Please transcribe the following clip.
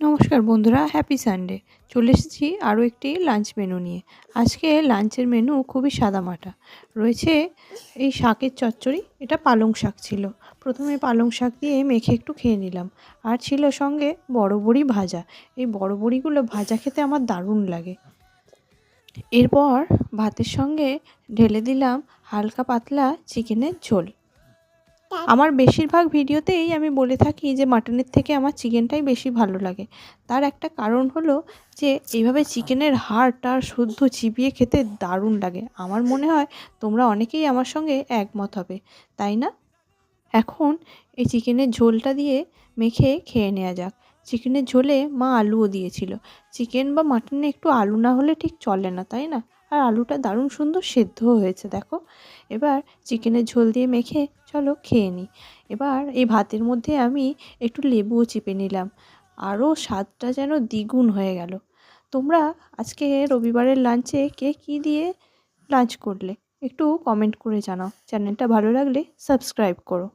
নমস্কার বন্ধুরা, happy Sunday. চলে এসেছি আরও একটি লাঞ্চ মেনু নিয়ে। আজকে লাঞ্চের মেনু খুবই সাদামাটা রয়েছে। এই শাকের চচ্চড়ি, এটা পালং শাক ছিল। প্রথমে পালং শাক দিয়ে মেখে একটু খেয়ে নিলাম। আর ছিল সঙ্গে বড় বড়ি ভাজা। এই বড় বড়িগুলো ভাজা খেতে আমার দারুণ লাগে। এরপর ভাতের সঙ্গে ঢেলে দিলাম হালকা পাতলা চিকেনের ঝোল। আমার বেশিরভাগ ভিডিওতেই আমি বলে থাকি যে মাটনের থেকে আমার চিকেনটাই বেশি ভালো লাগে। তার একটা কারণ হলো যে এইভাবে চিকেনের হাড়টা শুদ্ধ চিবিয়ে খেতে দারুণ লাগে। আমার মনে হয় তোমরা অনেকেই আমার সঙ্গে একমত হবে, তাই না? এখন এই চিকেনের ঝোলটা দিয়ে মেখে খেয়ে নেওয়া যাক। চিকেনের ঝোলে মা আলুও দিয়েছিল। চিকেন বা মাটনে একটু আলু না হলে ঠিক চলে না, তাই না? আর আলুটা দারুণ সুন্দর সেদ্ধও হয়েছে দেখো। এবার চিকেনের ঝোল দিয়ে মেখে চলো খেয়ে নিই। এবার এই ভাতের মধ্যে আমি একটু লেবুও চিপে নিলাম। আরও স্বাদটা যেন দ্বিগুণ হয়ে গেল। তোমরা আজকে রবিবারের লাঞ্চে কে কী দিয়ে লাঞ্চ করলে একটু কমেন্ট করে জানাও। চ্যানেলটা ভালো লাগলে সাবস্ক্রাইব করো।